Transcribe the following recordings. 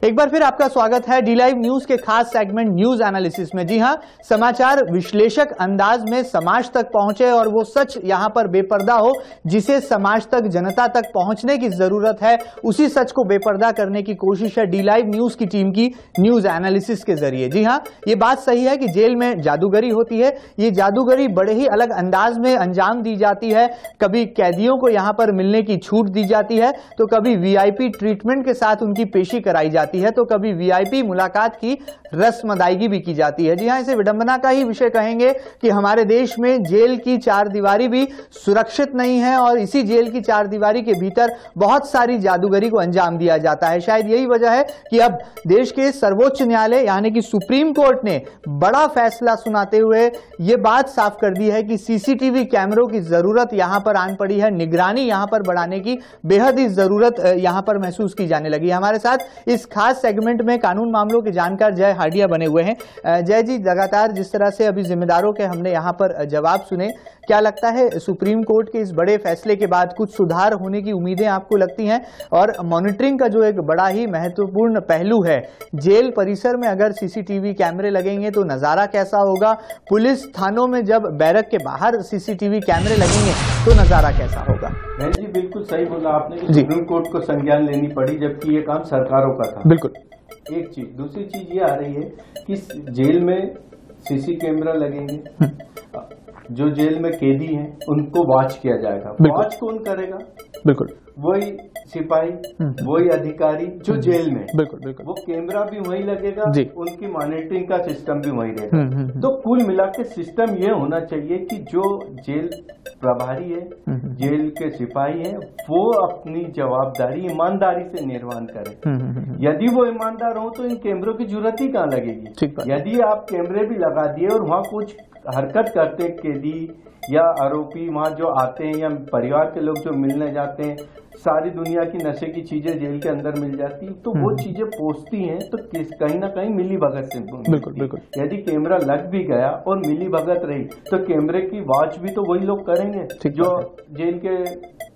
एक बार फिर आपका स्वागत है डी लाइव न्यूज के खास सेगमेंट न्यूज एनालिसिस में। जी हां, समाचार विश्लेषक अंदाज में समाज तक पहुंचे और वो सच यहां पर बेपर्दा हो जिसे समाज तक, जनता तक पहुंचने की जरूरत है, उसी सच को बेपर्दा करने की कोशिश है डी लाइव न्यूज की टीम की न्यूज एनालिसिस के जरिए। जी हां, ये बात सही है कि जेल में जादूगरी होती है। ये जादूगरी बड़े ही अलग अंदाज में अंजाम दी जाती है। कभी कैदियों को यहां पर मिलने की छूट दी जाती है, तो कभी वीआईपी ट्रीटमेंट के साथ उनकी पेशी कराई जाती है, तो कभी वीआईपी मुलाकात की रस्म अदायगी भी की जाती है। जी हां, इसे विडंबना का ही विषय कहेंगे कि हमारे देश में जेल की चारदीवारी भी सुरक्षित नहीं है और इसी जेल की चारदीवारी के भीतर बहुत सारी जादूगरी को अंजाम दिया जाता है। शायद यही वजह है कि अब देश के सर्वोच्च न्यायालय यानी कि सुप्रीम कोर्ट ने बड़ा फैसला सुनाते हुए यह बात साफ कर दी है कि सीसीटीवी कैमरों की जरूरत यहां पर आन पड़ी है। निगरानी यहां पर बढ़ाने की बेहद ही जरूरत यहां पर महसूस की जाने लगी है। हमारे साथ इस खास सेगमेंट में कानून मामलों के जानकार जय हाडिया बने हुए हैं। जय जी, लगातार जिस तरह से अभी जिम्मेदारों के हमने यहां पर जवाब सुने, क्या लगता है सुप्रीम कोर्ट के इस बड़े फैसले के बाद कुछ सुधार होने की उम्मीदें आपको लगती हैं? और मॉनिटरिंग का जो एक बड़ा ही महत्वपूर्ण पहलू है, जेल परिसर में अगर सीसीटीवी कैमरे लगेंगे तो नजारा कैसा होगा? पुलिस थानों में जब बैरक के बाहर सीसीटीवी कैमरे लगेंगे तो नजारा कैसा होगा? जी बिल्कुल सही बोला आपने कि सुप्रीम कोर्ट को संज्ञान लेनी पड़ी, जबकि ये काम सरकारों का था। बिल्कुल। एक चीज, दूसरी चीज ये आ रही है कि जेल में सीसी कैमरा लगेंगे, जो जेल में कैदी हैं उनको वॉच किया जाएगा। वॉच कौन करेगा? बिल्कुल वही सिपाही, वही अधिकारी जो जेल में। बिल्कुल बिल्कुल। वो कैमरा भी वही लगेगा, उनकी मॉनिटरिंग का सिस्टम भी वही रहेगा। तो कुल मिला के सिस्टम ये होना चाहिए कि जो जेल प्रभारी है, जेल के सिपाही है, वो अपनी जवाबदारी ईमानदारी से निर्वहन करें। यदि वो ईमानदार हो तो इन कैमरों की जरूरत ही कहाँ लगेगी। यदि आप कैमरे भी लगा दिए और वहाँ कुछ हरकत करते कैदी या आरोपी वहाँ जो आते हैं या परिवार के लोग जो मिलने जाते हैं, सारी दुनिया की नशे की चीजें जेल के अंदर मिल जाती, तो वो चीजें पहुंचती हैं तो कहीं ना कहीं मिली भगत से। बिल्कुल बिल्कुल। यदि कैमरा लग भी गया और मिली भगत रही तो कैमरे की वॉच भी तो वही लोग करेंगे जो जेल के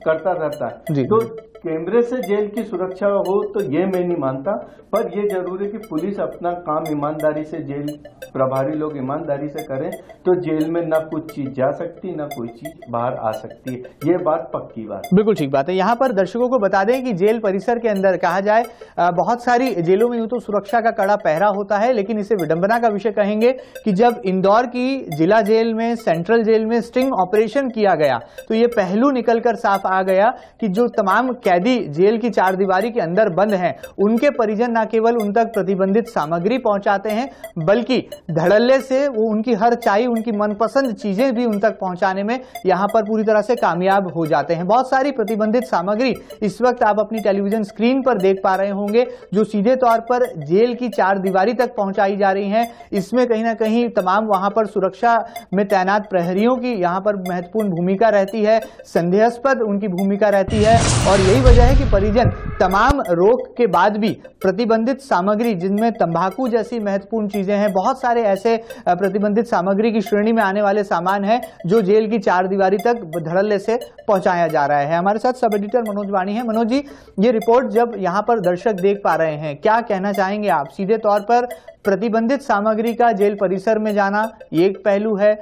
करता रहता है। तो कैमरे से जेल की सुरक्षा हो तो ये मैं नहीं मानता, पर ये जरूरी है कि पुलिस अपना काम ईमानदारी से, जेल प्रभारी लोग ईमानदारी से करें तो जेल में ना कुछ चीज जा सकती ना कोई चीज बाहर आ सकती है। ये बात पक्की बात। बिल्कुल ठीक बात है। यहाँ पर दर्शकों को बता दें कि जेल परिसर के अंदर कहा जाए बहुत सारी जेलों में यूं तो सुरक्षा का कड़ा पहरा होता है, लेकिन इसे विडंबना का विषय कहेंगे कि जब इंदौर की जिला जेल में, सेंट्रल जेल में स्टिंग ऑपरेशन किया गया तो ये पहलू निकलकर साफ आ गया कि जो तमाम कैदी जेल की चारदीवारी के अंदर बंद हैं, उनके परिजन न केवल उन तक प्रतिबंधित सामग्री पहुंचाते हैं बल्कि धड़ल्ले से वो उनकी हर चाही, उनकी मनपसंद चीजें भी उन तक पहुंचाने में यहां पर पूरी तरह से कामयाब हो जाते हैं। बहुत सारी प्रतिबंधित सामग्री इस वक्त आप अपनी टेलीविजन स्क्रीन पर देख पा रहे होंगे जो सीधे तौर पर जेल की चारदीवारी तक पहुंचाई जा रही हैं। इसमें कहीं ना कहीं तमाम वहां पर सुरक्षा में तैनात प्रहरियों की यहां पर महत्वपूर्ण भूमिका रहती है, संदेहास्पद उनकी भूमिका रहती है और यही वजह है कि परिजन तमाम रोक के बाद भी प्रतिबंधित सामग्री, जिनमें तंबाकू जैसी महत्वपूर्ण चीजें हैं, बहुत सारे ऐसे प्रतिबंधित सामग्री की श्रेणी में आने वाले सामान हैं जो जेल की चारदीवारी तक धड़ल्ले से पहुंचाया जा रहा है। हमारे साथ सब एडिटर मनोज वाणी है। मनोज जी, ये रिपोर्ट जब यहां पर दर्शक देख पा रहे हैं, क्या कहना चाहेंगे आप? सीधे तौर पर प्रतिबंधित सामग्री का जेल परिसर में जाना एक पहलू है,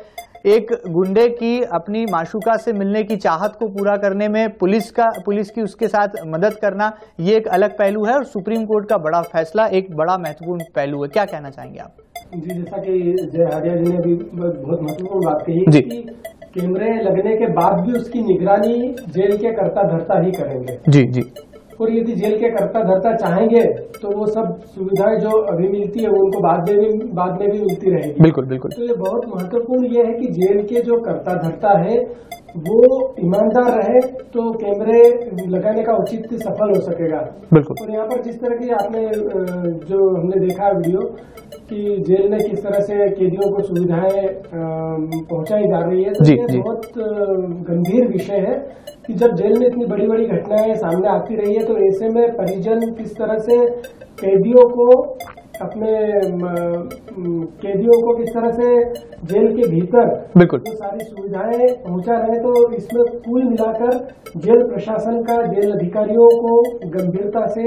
एक गुंडे की अपनी माशूका से मिलने की चाहत को पूरा करने में पुलिस की उसके साथ मदद करना ये एक अलग पहलू है और सुप्रीम कोर्ट का बड़ा फैसला एक बड़ा महत्वपूर्ण पहलू है। क्या कहना चाहेंगे आप? जी, जैसा कि जय हाडिया जी ने अभी बहुत महत्वपूर्ण बात कही कि कैमरे लगने के बाद भी उसकी निगरानी जेल के कर्ता धर्ता ही करेंगे। जी जी। और यदि जेल के कर्ता धर्ता चाहेंगे तो वो सब सुविधाएं जो अभी मिलती है वो उनको बाद में भी मिलती रहेगी। बिल्कुल बिल्कुल। तो ये बहुत महत्वपूर्ण ये है कि जेल के जो कर्ता धर्ता है वो ईमानदार रहे तो कैमरे लगाने का औचित्य सफल हो सकेगा। बिल्कुल। और यहाँ पर जिस तरह की आपने जो हमने देखा वीडियो कि जेल में किस तरह से कैदियों को सुविधाएं पहुंचाई जा रही है, तो ये बहुत गंभीर विषय है कि जब जेल में इतनी बड़ी बड़ी घटनाएं सामने आती रही है तो ऐसे में परिजन किस तरह से कैदियों को किस तरह से जेल के भीतर बिल्कुल वो सारी सुविधाएं पहुंचा रहे। तो इसमें कुल मिलाकर जेल प्रशासन का, जेल अधिकारियों को गंभीरता से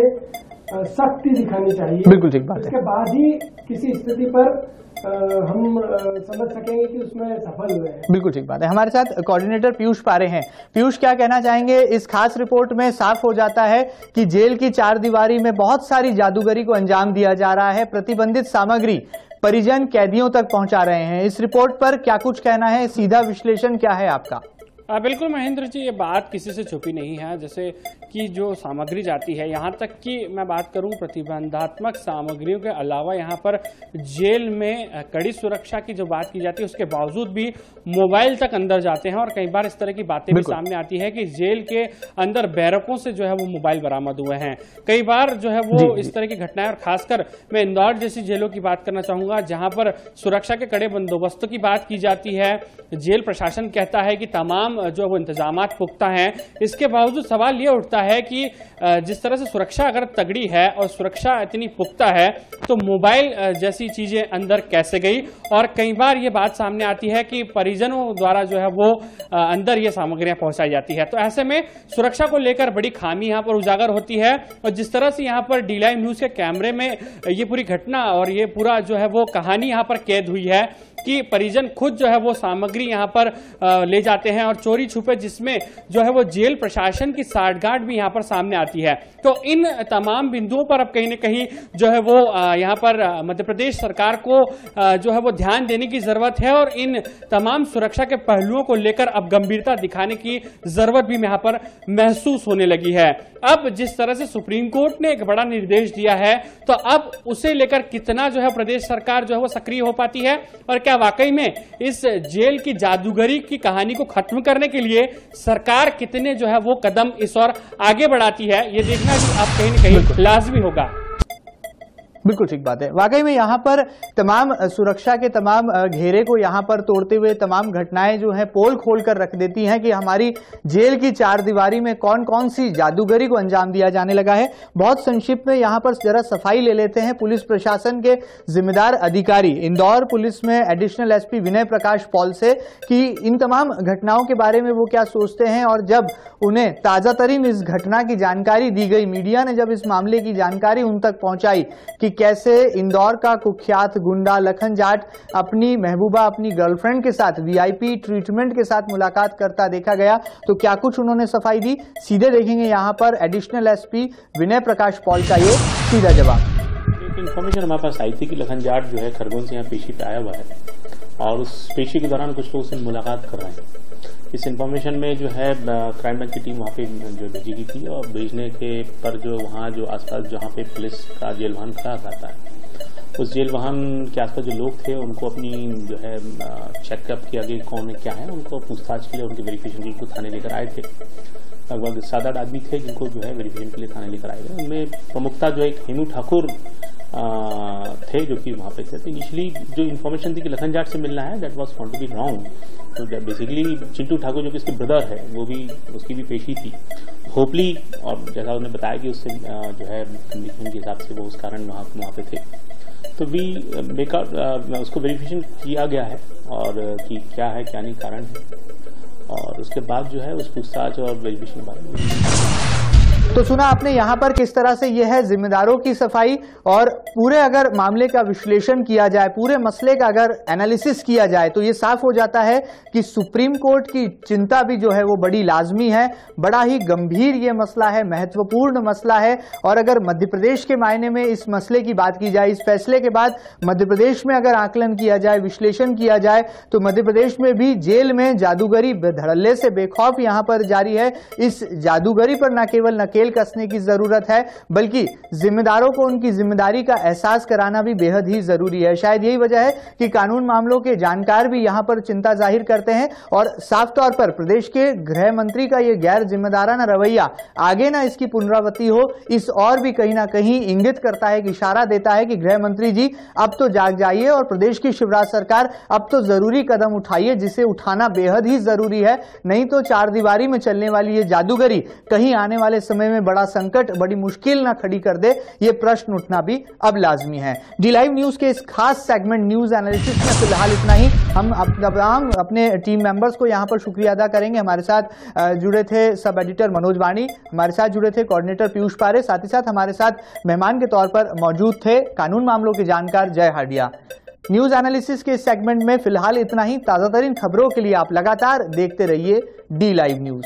सख्ती दिखानी चाहिए। बिल्कुल ठीक बात है। इसके बाद ही किसी स्थिति पर हम समझ सकेंगे कि उसमें सफल हुए हैं। बिल्कुल ठीक बात है। हमारे साथ कोऑर्डिनेटर पीयूष पारे हैं। पीयूष, क्या कहना चाहेंगे? इस खास रिपोर्ट में साफ हो जाता है कि जेल की चारदीवारी में बहुत सारी जादूगरी को अंजाम दिया जा रहा है, प्रतिबंधित सामग्री परिजन कैदियों तक पहुंचा रहे हैं। इस रिपोर्ट पर क्या कुछ कहना है? सीधा विश्लेषण क्या है आपका? बिल्कुल महेंद्र जी, ये बात किसी से छुपी नहीं है। जैसे कि जो सामग्री जाती है, यहाँ तक कि मैं बात करूं प्रतिबंधात्मक सामग्रियों के अलावा यहाँ पर जेल में कड़ी सुरक्षा की जो बात की जाती है उसके बावजूद भी मोबाइल तक अंदर जाते हैं और कई बार इस तरह की बातें भी सामने आती है कि जेल के अंदर बैरकों से जो है वो मोबाइल बरामद हुए हैं। कई बार जो है वो इस तरह की घटनाएं, और खासकर मैं इंदौर जैसी जेलों की बात करना चाहूंगा जहां पर सुरक्षा के कड़े बंदोबस्तों की बात की जाती है। जेल प्रशासन कहता है कि तमाम जो वो इंतजामात पुख्ता हैं, इसके बावजूद सवाल ये उठता है कि जिस तरह से सुरक्षा अगर तगड़ी है और सुरक्षा इतनी पुख्ता है तो मोबाइल जैसी चीजें अंदर कैसे गई। और कई बार ये बात सामने आती है कि परिजनों द्वारा जो है वो अंदर ये सामग्रियां पहुंचाई जाती है। तो ऐसे में सुरक्षा को लेकर बड़ी खामी यहाँ पर उजागर होती है। और जिस तरह से यहाँ पर डी-लाइव न्यूज के कैमरे में ये पूरी घटना और ये पूरा जो है वो कहानी यहाँ पर कैद हुई है कि परिजन खुद जो है वो सामग्री यहाँ पर ले जाते हैं और चोरी छुपे, जिसमें जो है वो जेल प्रशासन की साठगांठ भी यहाँ पर सामने आती है। तो इन तमाम बिंदुओं पर अब कहीं न कहीं जो है वो यहाँ पर मध्य प्रदेश सरकार को जो है वो ध्यान देने की जरूरत है और इन तमाम सुरक्षा के पहलुओं को लेकर अब गंभीरता दिखाने की जरूरत भी यहाँ पर महसूस होने लगी है। अब जिस तरह से सुप्रीम कोर्ट ने एक बड़ा निर्देश दिया है तो अब उसे लेकर कितना जो है प्रदेश सरकार जो है वो सक्रिय हो पाती है और क्या वाकई में इस जेल की जादूगरी की कहानी को खत्म करने के लिए सरकार कितने जो है वो कदम इस ओर आगे बढ़ाती है, ये देखना भी आप कहीं न कहीं लाजमी होगा। बिल्कुल ठीक बात है। वाकई में यहाँ पर तमाम सुरक्षा के तमाम घेरे को यहाँ पर तोड़ते हुए तमाम घटनाएं जो है पोल खोल कर रख देती हैं कि हमारी जेल की चारदीवारी में कौन कौन सी जादूगरी को अंजाम दिया जाने लगा है। बहुत संक्षिप्त में यहाँ पर जरा सफाई ले लेते हैं पुलिस प्रशासन के जिम्मेदार अधिकारी इंदौर पुलिस में एडिशनल एसपी विनय प्रकाश पॉल से कि इन तमाम घटनाओं के बारे में वो क्या सोचते हैं। और जब उन्हें ताजा तरीन इस घटना की जानकारी दी गई, मीडिया ने जब इस मामले की जानकारी उन तक पहुंचाई कि कैसे इंदौर का कुख्यात गुंडा लखन जाट अपनी महबूबा, अपनी गर्लफ्रेंड के साथ वीआईपी ट्रीटमेंट के साथ मुलाकात करता देखा गया, तो क्या कुछ उन्होंने सफाई दी, सीधे देखेंगे यहाँ पर एडिशनल एसपी विनय प्रकाश पॉल का ये सीधा जवाब। इन्फॉर्मेशन हमारे पास आई थी कि लखन जाट जो है खरगोन से यहाँ पेशी पे आया हुआ है और उस पेशी के दौरान कुछ लोग उससे मुलाकात कर रहे हैं। इस इन्फॉर्मेशन में जो है क्राइम ब्रांच की टीम वहाँ पे जो भेजी गई थी और भेजने के पर जो वहाँ जो आसपास जहाँ पे पुलिस का जेल वाहन खड़ा रहता है उस जेल वाहन के आसपास जो लोग थे उनको अपनी जो है चेकअप किया गया कौन है क्या है, उनको पूछताछ के लिए उनकी वेरिफिकेशन के लिए थाने लेकर आए थे। लगभग 7-8 आदमी थे जिनको जो है वेरिफिकेशन के लिए थाने लेकर आए गए। उनमें प्रमुखता जो एक हेमू ठाकुर थे जो कि वहाँ पे थे। तो इनिशियली जो इन्फॉर्मेशन थी कि लखन जाट से मिलना है, that was found to be wrong. तो बेसिकली चिंटू ठाकुर जो कि इसके ब्रदर है वो भी, उसकी भी पेशी थी होपली, और जैसा उन्होंने बताया कि उससे जो है कंडीशन के हिसाब से वो उस कारण वहाँ पे थे। तो भी बेकार उसको वेरिफिकेशन किया गया है और कि क्या है क्या नहीं कारण है, और उसके बाद जो है उस पूछताछ और वेरिफिकेशन के बारे में। तो सुना आपने यहाँ पर किस तरह से यह है जिम्मेदारों की सफाई, और पूरे अगर मामले का विश्लेषण किया जाए, पूरे मसले का अगर एनालिसिस किया जाए तो ये साफ हो जाता है कि सुप्रीम कोर्ट की चिंता भी जो है वो बड़ी लाजमी है। बड़ा ही गंभीर ये मसला है, महत्वपूर्ण मसला है। और अगर मध्य प्रदेश के मायने में इस मसले की बात की जाए, इस फैसले के बाद मध्य प्रदेश में अगर आकलन किया जाए, विश्लेषण किया जाए, तो मध्य प्रदेश में भी जेल में जादूगरी धड़ल्ले से बेखौफ यहाँ पर जारी है। इस जादूगरी पर न केवल नकेल कसने की जरूरत है बल्कि जिम्मेदारों को उनकी जिम्मेदारी का एहसास कराना भी बेहद ही जरूरी है। शायद यही वजह है कि कानून मामलों के जानकार भी यहां पर चिंता जाहिर करते हैं और साफ तौर पर प्रदेश के गृह मंत्री का यह गैर जिम्मेदाराना रवैया आगे ना इसकी पुनरावृत्ति हो, इस और भी कहीं ना कहीं इंगित करता है कि इशारा देता है कि गृह मंत्री जी अब तो जाग जाइए और प्रदेश की शिवराज सरकार अब तो जरूरी कदम उठाइए, जिसे उठाना बेहद ही जरूरी है। नहीं तो चार दीवारी में चलने वाली ये जादूगरी कहीं आने वाले समय में बड़ा संकट, बड़ी मुश्किल ना खड़ी कर दे, ये प्रश्न उठना भी अब लाजमी है। डी लाइव न्यूज के इस खास सेगमेंट न्यूज एनालिसिस में फिलहाल इतना ही। हम अपने टीम मेंबर्स को यहाँ पर शुक्रिया अदा करेंगे। हमारे साथ जुड़े थे सब एडिटर मनोज वाणी, हमारे साथ जुड़े थे कोऑर्डिनेटर पीयूष पारे, साथ ही साथ हमारे साथ मेहमान के तौर पर मौजूद थे कानून मामलों के जानकार जय हाडिया। न्यूज एनालिसिस के इस सेगमेंट में फिलहाल इतना ही। ताजा तरीन खबरों के लिए आप लगातार देखते रहिए डी लाइव न्यूज।